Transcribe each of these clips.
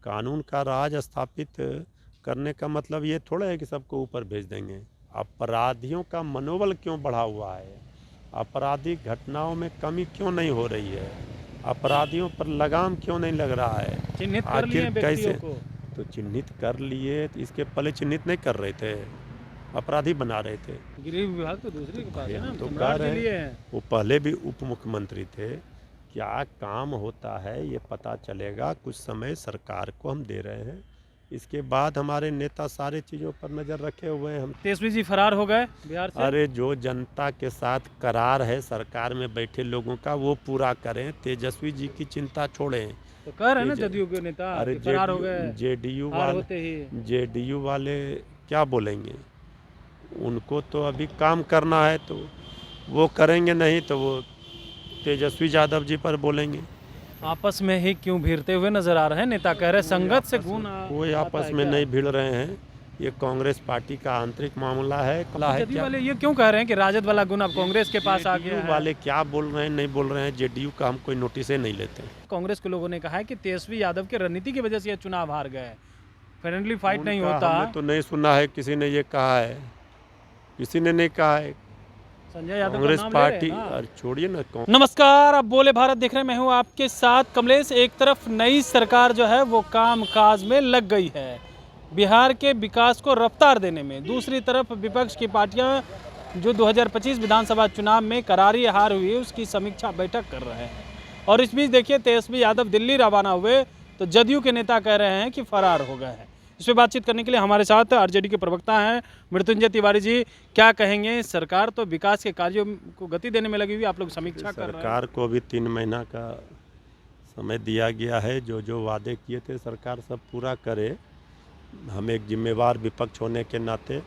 कानून का राज स्थापित करने का मतलब ये थोड़ा है कि सबको ऊपर भेज देंगे। अपराधियों का मनोबल क्यों बढ़ा हुआ है? आपराधिक घटनाओं में कमी क्यों नहीं हो रही है? अपराधियों पर लगाम क्यों नहीं लग रहा है? चिन्हित कर लिए आखिर व्यक्तियों कैसे? को। तो चिन्हित कर लिए, तो इसके पहले चिन्हित नहीं कर रहे थे, अपराधी बना रहे थे। गृह विभाग तो दूसरे के पास भाई है ना, हम तो कह सम्राट रहे के लिए हैं, है। वो पहले भी उप मुख्यमंत्री थे। क्या काम होता है ये पता चलेगा, कुछ समय सरकार को हम दे रहे हैं। इसके बाद हमारे नेता सारे चीज़ों पर नज़र रखे हुए हैं। हम तेजस्वी जी फरार हो गए बिहार से। अरे जो जनता के साथ करार है सरकार में बैठे लोगों का, वो पूरा करें। तेजस्वी जी की चिंता छोड़ें। तो कह रहे हैं ना जदयू के नेता अरे कि फरार हो गए जेडीयू हार वाले होते ही। जेडीयू वाले क्या बोलेंगे? उनको तो अभी काम करना है, तो वो करेंगे, नहीं तो वो तेजस्वी यादव जी पर बोलेंगे। आपस में ही क्यों भिड़ते हुए नजर आ रहे हैं नेता? कह रहे संगत से गुण कोई आता आपस है में क्या? नहीं भिड़ रहे हैं। ये कांग्रेस पार्टी का आंतरिक मामला है। जदयू क्या वाले ये क्यों कह रहे हैं कि राजद वाला गुण अब कांग्रेस के पास आ गया जेडीयू है? वाले क्या बोल रहे हैं, नहीं बोल रहे हैं, जेडीयू का हम कोई नोटिस ही नहीं लेते। कांग्रेस के लोगों ने कहा है कि तेजस्वी यादव की रणनीति की वजह से ये चुनाव हार गए, फ्रेंडली फाइट नहीं उनका होता। हमने तो नहीं सुना है, किसी ने ये कहा है, किसी ने नहीं कहा है। संजय यादव का कांग्रेस नाम ले रहे पार्टी, हैं ना। और छोड़िए ना। नमस्कार, आप बोले भारत देख रहे हैं, मैं हूं आपके साथ कमलेश। एक तरफ नई सरकार जो है वो काम काज में लग गई है बिहार के विकास को रफ्तार देने में, दूसरी तरफ विपक्ष की पार्टियां जो 2025 विधानसभा चुनाव में करारी हार हुई उसकी समीक्षा बैठक कर रहे हैं। और इस बीच देखिए तेजस्वी यादव दिल्ली रवाना हुए तो जदयू के नेता कह रहे हैं कि फरार हो गए हैं। इस पर बातचीत करने के लिए हमारे साथ आरजेडी के प्रवक्ता हैं मृत्युंजय तिवारी जी। क्या कहेंगे? सरकार तो विकास के कार्यों को गति देने में लगी हुई, आप लोग समीक्षा कर रहे हैं। सरकार को भी 3 महीना का समय दिया गया है। जो जो वादे किए थे सरकार सब पूरा करे। हम एक जिम्मेवार विपक्ष होने के नाते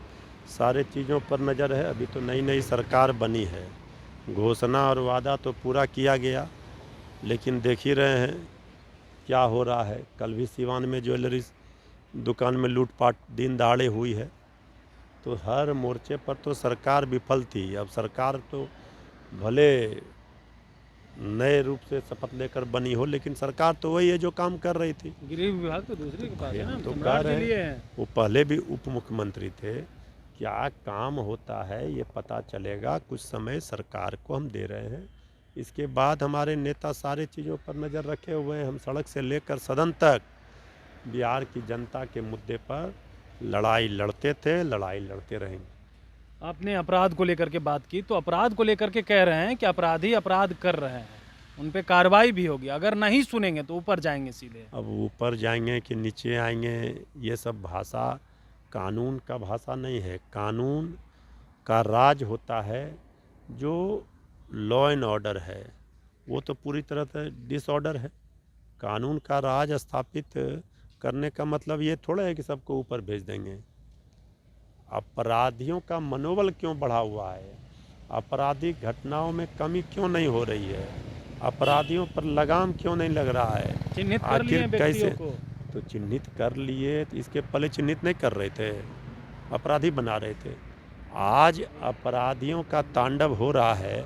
सारे चीज़ों पर नज़र है। अभी तो नई नई सरकार बनी है, घोषणा और वादा तो पूरा किया गया, लेकिन देख ही रहे हैं क्या हो रहा है। कल भी सिवान में ज्वेलरी दुकान में लूटपाट दिन दहाड़े हुई है। तो हर मोर्चे पर तो सरकार विफल थी। अब सरकार तो भले नए रूप से शपथ लेकर बनी हो, लेकिन सरकार तो वही है जो काम कर रही थी। गृह विभाग तो दूसरे के पास है ना, हम तो कह सम्राट के रहे लिए हैं, है। वो पहले भी उप मुख्यमंत्री थे। क्या काम होता है ये पता चलेगा, कुछ समय सरकार को हम दे रहे हैं। इसके बाद हमारे नेता सारे चीज़ों पर नज़र रखे हुए हैं। हम सड़क से लेकर सदन तक बिहार की जनता के मुद्दे पर लड़ाई लड़ते थे, लड़ाई लड़ते रहेंगे। आपने अपराध को लेकर के बात की, तो अपराध को लेकर के कह रहे हैं कि अपराधी अपराध कर रहे हैं, उन पे कार्रवाई भी होगी, अगर नहीं सुनेंगे तो ऊपर जाएंगे सीधे। अब ऊपर जाएंगे कि नीचे आएंगे, ये सब भाषा कानून का भाषा नहीं है। कानून का राज होता है, जो लॉ एंड ऑर्डर है वो तो पूरी तरह से डिसऑर्डर है। कानून का राज स्थापित करने का मतलब ये थोड़ा है कि सबको ऊपर भेज देंगे। अपराधियों का मनोबल क्यों बढ़ा हुआ है? आपराधिक घटनाओं में कमी क्यों नहीं हो रही है? अपराधियों पर लगाम क्यों नहीं लग रहा है? चिन्हित कर लिए आखिर व्यक्तियों कैसे? को। तो चिन्हित कर लिए, तो इसके पहले चिन्हित नहीं कर रहे थे, अपराधी बना रहे थे। आज अपराधियों का तांडव हो रहा है,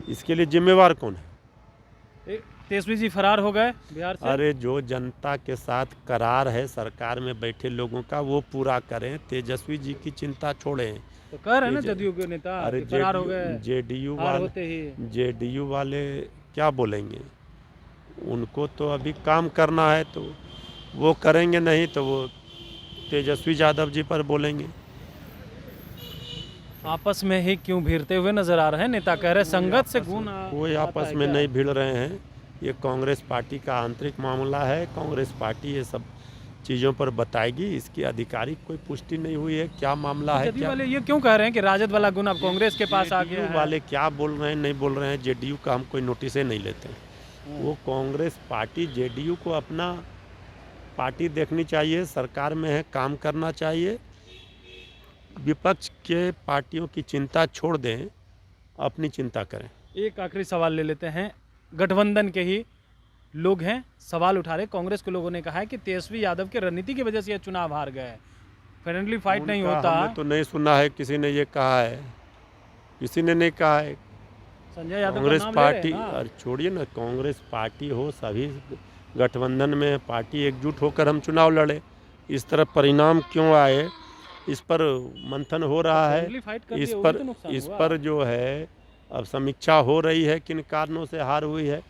इसके लिए जिम्मेवार कौन है? तेजस्वी जी फरार हो गए बिहार से। अरे जो जनता के साथ करार है सरकार में बैठे लोगों का, वो पूरा करें। तेजस्वी जी की चिंता छोड़ें। तो कह रहे हैं ना जदयू के नेता अरे कि फरार हो गए जेडीयू हार वाले होते ही। जेडीयू वाले क्या बोलेंगे? उनको तो अभी काम करना है, तो वो करेंगे, नहीं तो वो तेजस्वी यादव जी पर बोलेंगे। आपस में ही क्यों भिड़ते हुए नजर आ रहे हैं नेता? कह रहे संगत से गुण कोई आता आपस है में क्या? नहीं भिड़ रहे हैं। ये कांग्रेस पार्टी का आंतरिक मामला है। कांग्रेस पार्टी ये सब चीज़ों पर बताएगी। इसकी आधिकारिक कोई पुष्टि नहीं हुई है, क्या मामला है। जदयू क्या वाले ये क्यों कह रहे हैं कि राजद वाला गुण अब कांग्रेस के पास आ गया जेडीयू है? वाले क्या बोल रहे हैं, नहीं बोल रहे हैं, जेडीयू का हम कोई नोटिस ही नहीं लेते। वो कांग्रेस पार्टी, जेडीयू को अपना पार्टी देखनी चाहिए, सरकार में है, काम करना चाहिए। विपक्ष के पार्टियों की चिंता छोड़ दें, अपनी चिंता करें। एक आखिरी सवाल ले लेते हैं। गठबंधन के ही लोग हैं, सवाल उठा रहे। कांग्रेस के लोगों ने कहा है कि तेजस्वी यादव की रणनीति की वजह से ये चुनाव हार गए, फ्रेंडली फाइट नहीं उनका होता। हमने तो नहीं सुना है, किसी ने ये कहा है, किसी ने नहीं कहा है। संजय यादव का कांग्रेस नाम ले रहे हैं पार्टी, ना। और छोड़िए ना, कांग्रेस पार्टी हो, सभी गठबंधन में पार्टी एकजुट होकर हम चुनाव लड़े। इस तरह परिणाम क्यों आए, इस पर मंथन हो रहा है। Friendly fight कर इस दिए, वो पर भी तो नुकसान इस हुआ। पर जो है अब समीक्षा हो रही है किन कारणों से हार हुई है।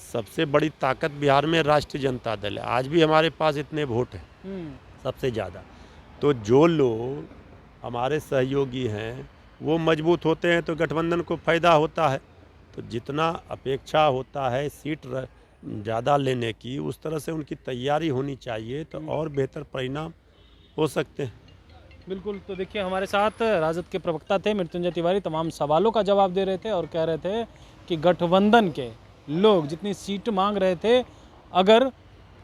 सबसे बड़ी ताकत बिहार में राष्ट्रीय जनता दल है। आज भी हमारे पास इतने वोट हैं, सबसे ज़्यादा। तो जो लोग हमारे सहयोगी हैं वो मजबूत होते हैं तो गठबंधन को फ़ायदा होता है। तो जितना अपेक्षा होता है सीट ज़्यादा लेने की, उस तरह से उनकी तैयारी होनी चाहिए तो और बेहतर परिणाम हो सकते हैं। बिल्कुल। तो देखिए हमारे साथ राजद के प्रवक्ता थे मृत्युंजय तिवारी, तमाम सवालों का जवाब दे रहे थे और कह रहे थे कि गठबंधन के लोग जितनी सीट मांग रहे थे, अगर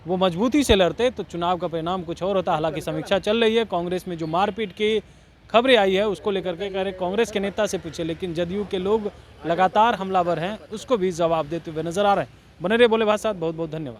वो मजबूती से लड़ते तो चुनाव का परिणाम कुछ और होता। हालांकि समीक्षा चल रही है, कांग्रेस में जो मारपीट की खबरें आई है उसको लेकर के कह रहे कांग्रेस के नेता से पूछे, लेकिन जदयू के लोग लगातार हमलावर हैं, उसको भी जवाब देते हुए नजर आ रहे हैं। बने रहे बोले भाई साहब, बहुत बहुत धन्यवाद।